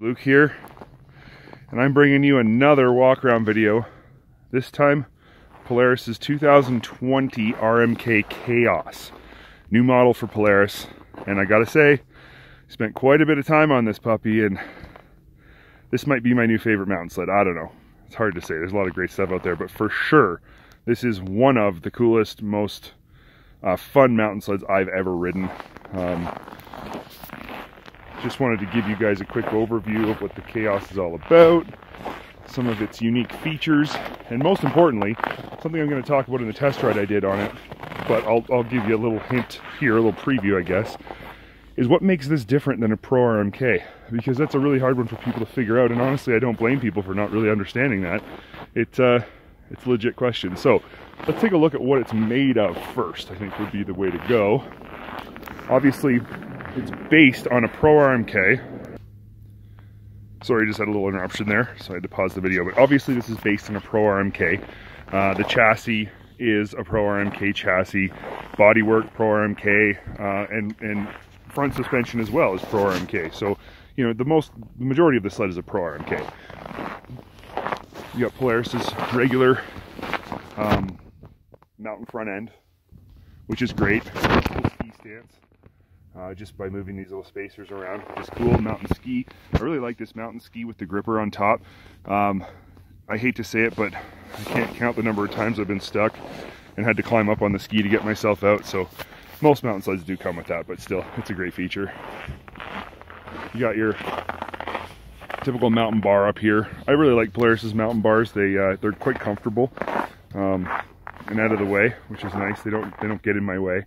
Luke here, and I'm bringing you another walk around video. This time Polaris's 2020 RMK KHAOS, new model for Polaris. And I gotta say, spent quite a bit of time on this puppy, and this might be my new favorite mountain sled. I don't know, it's hard to say. There's a lot of great stuff out there, but for sure this is one of the coolest, most fun mountain sleds I've ever ridden. Just wanted to give you guys a quick overview of what the KHAOS is all about, some of its unique features, and most importantly, something I'm going to talk about in the test ride I did on it, but I'll give you a little hint here, a little preview I guess, is what makes this different than a Pro RMK, because that's a really hard one for people to figure out, and honestly I don't blame people for not really understanding that. It's a legit question. So let's take a look at what it's made of first, I think would be the way to go. Obviously, it's based on a Pro RMK. Sorry, just had a little interruption there, so I had to pause the video. But obviously this is based on a Pro RMK. The chassis is a Pro RMK chassis. Bodywork, Pro RMK, and front suspension as well is Pro RMK. So, you know, the majority of the sled is a Pro RMK. You got Polaris's regular mountain front end, which is great. Cool ski stance. Just by moving these little spacers around, which is cool. Mountain ski. I really like this mountain ski with the gripper on top. I hate to say it, but I can't count the number of times I've been stuck and had to climb up on the ski to get myself out. So most mountain sleds do come with that, but still, it's a great feature. You got your typical mountain bar up here. I really like Polaris's mountain bars. They're quite comfortable and out of the way, which is nice. They don't get in my way.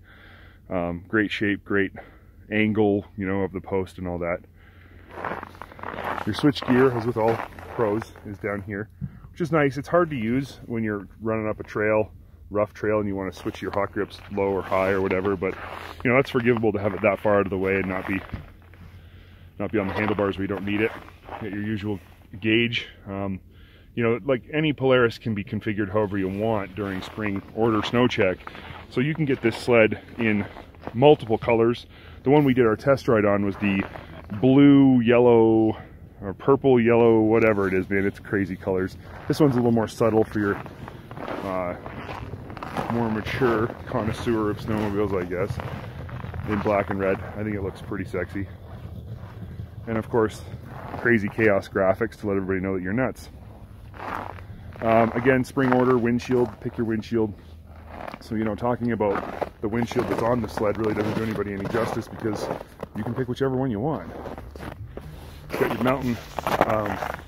Great shape, great angle, you know, of the post and all that. Your switch gear, as with all pros, is down here, which is nice. It's hard to use when you're running up a trail, rough trail, and you want to switch your hot grips low or high or whatever, but you know, that's forgivable to have it that far out of the way and not be on the handlebars where you don't need it. Get your usual gauge. You know, like any Polaris can be configured however you want during spring order snow check. So you can get this sled in multiple colors. The one we did our test ride on was the blue, yellow, or purple, yellow, whatever it is, man. It's crazy colors. This one's a little more subtle for your more mature connoisseur of snowmobiles, I guess, in black and red. I think it looks pretty sexy. And of course, crazy KHAOS graphics to let everybody know that you're nuts. Again, spring order, windshield, pick your windshield. So, you know, talking about the windshield that's on the sled really doesn't do anybody any justice, because you can pick whichever one you want. You got your mountain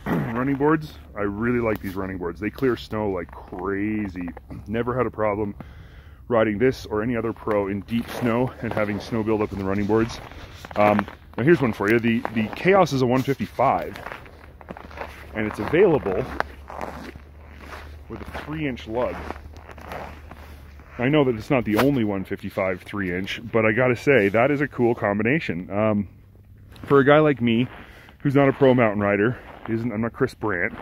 running boards. I really like these running boards. They clear snow like crazy. Never had a problem riding this or any other Pro in deep snow and having snow build up in the running boards. Now here's one for you. The KHAOS is a 155, and it's available with a 3-inch lug. I know that it's not the only 155 3-inch, but I gotta say, that is a cool combination. For a guy like me, who's not a pro mountain rider, I'm not Chris Brandt,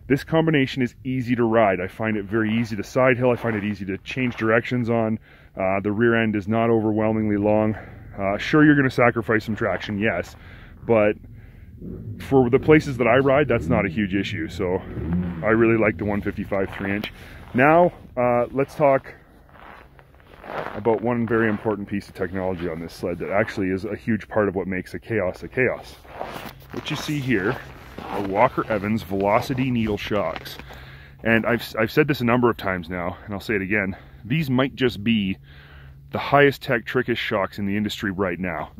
this combination is easy to ride. I find it very easy to side hill. I find it easy to change directions on. The rear end is not overwhelmingly long. Sure, you're gonna sacrifice some traction, yes, but for the places that I ride, that's not a huge issue. So I really like the 155 3-inch. Now, let's talk about one very important piece of technology on this sled that actually is a huge part of what makes a KHAOS a KHAOS. What you see here are Walker Evans Velocity needle shocks. And I've said this a number of times now, and I'll say it again. These might just be the highest tech, trickiest shocks in the industry right now.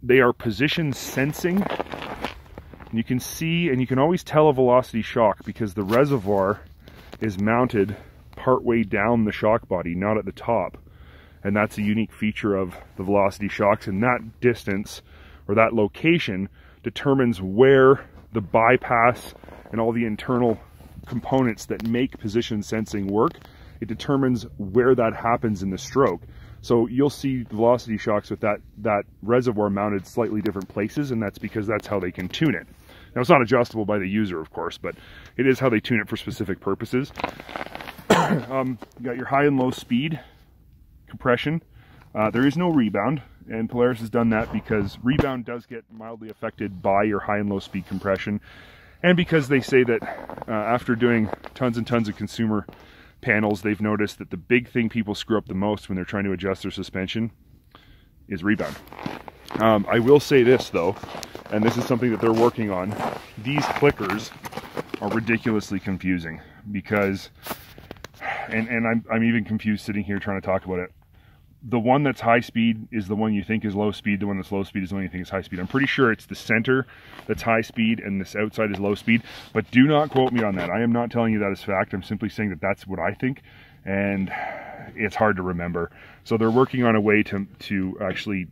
They are position sensing. And you can see, and you can always tell a velocity shock because the reservoir is mounted partway down the shock body, not at the top. And that's a unique feature of the velocity shocks, and that distance or that location determines where the bypass and all the internal components that make position sensing work. It determines where that happens in the stroke. So you'll see velocity shocks with that reservoir mounted slightly different places, and that's because that's how they can tune it. Now, it's not adjustable by the user, of course, but it is how they tune it for specific purposes. You got your high and low speed compression. There is no rebound. and Polaris has done that because rebound does get mildly affected by your high and low speed compression, and because they say that after doing tons and tons of consumer panels, they've noticed that the big thing people screw up the most when they're trying to adjust their suspension is rebound. I will say this though, and this is something that they're working on, these clickers are ridiculously confusing because, and I'm even confused sitting here trying to talk about it. The one that's high speed is the one you think is low speed. The one that's low speed is the one you think is high speed. I'm pretty sure it's the center that's high speed and this outside is low speed, but do not quote me on that. I am not telling you that as fact. I'm simply saying that that's what I think, and it's hard to remember. So they're working on a way to actually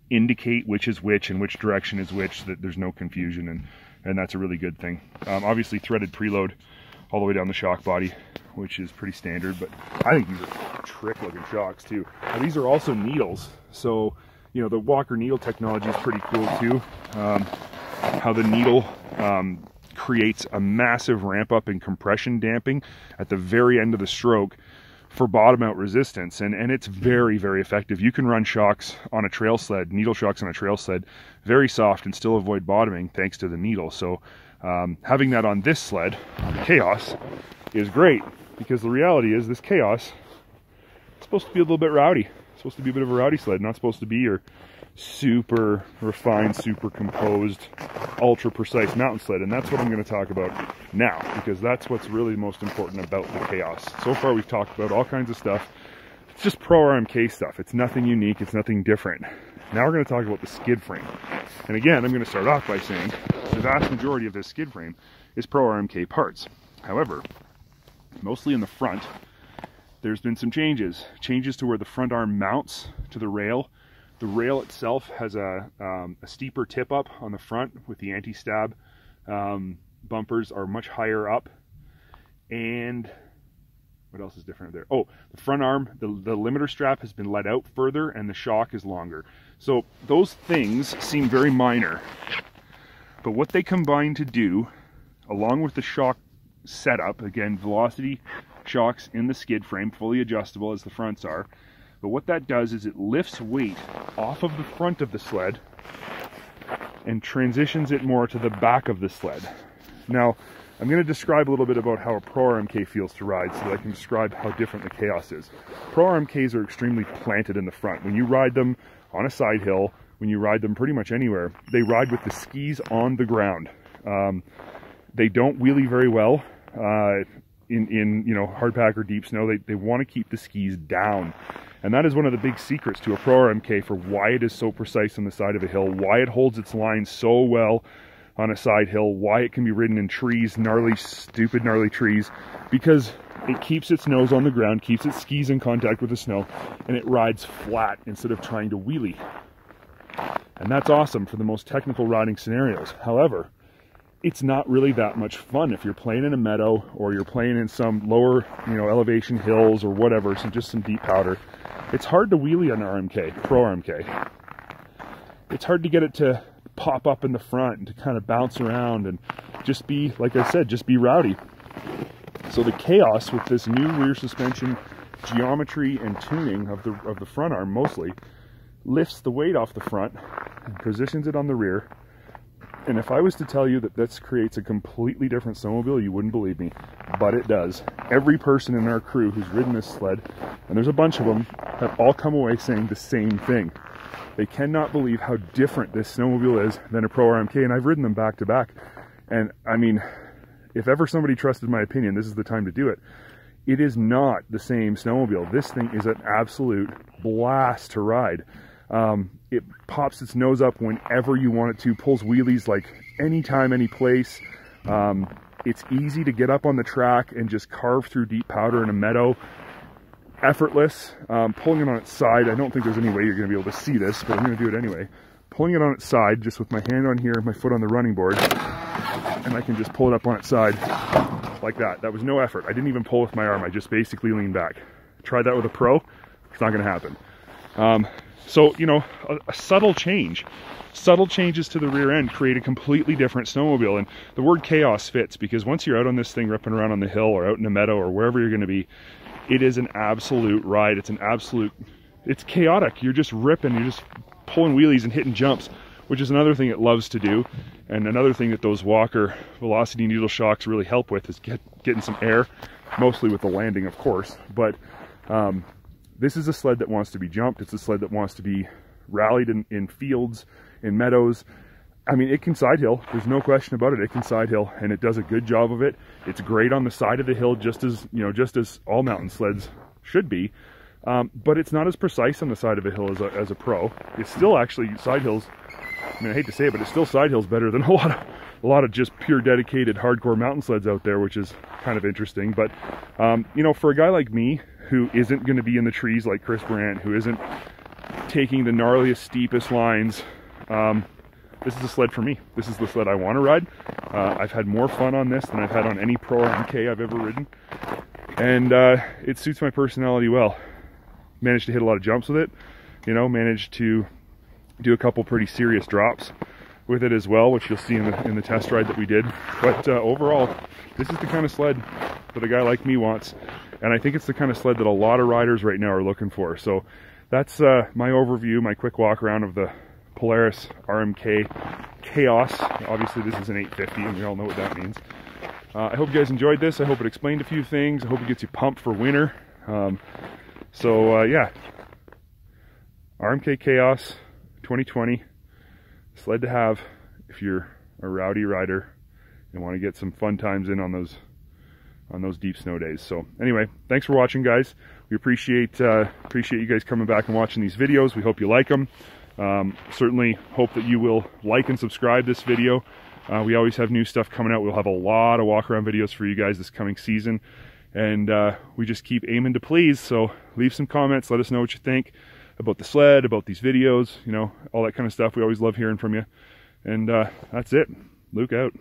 indicate which is which and which direction is which, so that there's no confusion, and that's a really good thing. Obviously threaded preload all the way down the shock body, which is pretty standard, but I think these are trick looking shocks too. Now, these are also needles, so you know the Walker needle technology is pretty cool too. How the needle creates a massive ramp up in compression damping at the very end of the stroke for bottom out resistance, and it's very, very effective. You can run shocks on a trail sled, needle shocks on a trail sled, very soft and still avoid bottoming thanks to the needle. So having that on this sled, on the KHAOS, is great, because the reality is this KHAOS is supposed to be a little bit rowdy. It's supposed to be a bit of a rowdy sled, not supposed to be your super refined, super composed, ultra precise mountain sled. And that's what I'm going to talk about now, because that's what's really most important about the KHAOS. So far we've talked about all kinds of stuff. It's just pro RMK stuff. It's nothing unique, it's nothing different. Now we're going to talk about the skid frame. And again, I'm going to start off by saying the vast majority of this skid frame is pro RMK parts. However, mostly in the front, there's been some changes to where the front arm mounts to the rail. The rail itself has a steeper tip up on the front, with the anti-stab bumpers are much higher up. And what else is different there? Oh, the front arm, the limiter strap has been let out further, and the shock is longer. So those things seem very minor, but what they combine to do, along with the shock setup, again, velocity shocks in the skid frame, fully adjustable as the fronts are, but what that does is it lifts weight off of the front of the sled and transitions it more to the back of the sled. Now, I'm going to describe a little bit about how a Pro Rmk feels to ride, so that I can describe how different the KHAOS is. Pro Rmks are extremely planted in the front. When you ride them on a side hill, when you ride them pretty much anywhere, they ride with the skis on the ground. They don't wheelie very well in you know, hard pack or deep snow. They want to keep the skis down. And that is one of the big secrets to a Pro Rmk for why it is so precise on the side of a hill, why it holds its line so well on a side hill, why it can be ridden in trees, gnarly, stupid gnarly trees, because it keeps its nose on the ground, keeps its skis in contact with the snow, and it rides flat instead of trying to wheelie. And that's awesome for the most technical riding scenarios. However, it's not really that much fun if you're playing in a meadow or you're playing in some lower, you know, elevation hills or whatever, so just some deep powder. It's hard to wheelie on RMK, Pro RMK. It's hard to get it to pop up in the front and to kind of bounce around and just be, like I said, just be rowdy. So the KHAOS, with this new rear suspension geometry and tuning of the front arm mostly, lifts the weight off the front and positions it on the rear. And if I was to tell you that this creates a completely different snowmobile, you wouldn't believe me, but it does. Every person in our crew who's ridden this sled, and there's a bunch of them, have all come away saying the same thing. They cannot believe how different this snowmobile is than a Pro RMK, and I've ridden them back to back. And I mean, if ever somebody trusted my opinion, this is the time to do it. It is not the same snowmobile. This thing is an absolute blast to ride. It pops its nose up whenever you want it to, pulls wheelies like anytime, any place. It's easy to get up on the track and just carve through deep powder in a meadow. Effortless. Pulling it on its side, I don't think there's any way you're going to be able to see this, but I'm going to do it anyway. Pulling it on its side, just with my hand on here, my foot on the running board, and I can just pull it up on its side like that. That was no effort. I didn't even pull with my arm. I just basically leaned back. Try that with a Pro. It's not going to happen. So, you know, a subtle change. Subtle changes to the rear end create a completely different snowmobile. And the word KHAOS fits, because once you're out on this thing ripping around on the hill or out in a meadow or wherever you're going to be, it is an absolute ride. It's chaotic. You're just ripping, you're just pulling wheelies and hitting jumps, which is another thing it loves to do. And another thing that those Walker velocity needle shocks really help with is getting some air, mostly with the landing, of course. But this is a sled that wants to be jumped. It's a sled that wants to be rallied in fields, in meadows. I mean, it can side hill. There's no question about it. It can side hill, and it does a good job of it. It's great on the side of the hill, just as, you know, just as all mountain sleds should be. But it's not as precise on the side of a hill as a pro. It's still actually side hills. I mean, I hate to say it, but it's still side hills better than a lot of just pure dedicated hardcore mountain sleds out there, which is kind of interesting. But you know, for a guy like me who isn't going to be in the trees like Chris Brandt, who isn't taking the gnarliest, steepest lines, this is a sled for me. This is the sled I want to ride. I've had more fun on this than I've had on any Pro RMK I've ever ridden. And it suits my personality well. Managed to hit a lot of jumps with it. You know, managed to do a couple pretty serious drops with it as well, which you'll see in the test ride that we did. But overall, this is the kind of sled that a guy like me wants. And I think it's the kind of sled that a lot of riders right now are looking for. So that's my overview, my quick walk around of the Polaris RMK KHAOS. Obviously this is an 850 and we all know what that means. I hope you guys enjoyed this. I hope it explained a few things. I hope it gets you pumped for winter. Yeah, RMK KHAOS 2020, sled to have if you're a rowdy rider and want to get some fun times in on those deep snow days. So anyway, thanks for watching, guys. We appreciate you guys coming back and watching these videos. We hope you like them. Certainly hope that you will like and subscribe this video. We always have new stuff coming out. We'll have a lot of walk around videos for you guys this coming season, and we just keep aiming to please. So leave some comments, let us know what you think about the sled, about these videos, you know, all that kind of stuff. We always love hearing from you. And that's it. Luke out.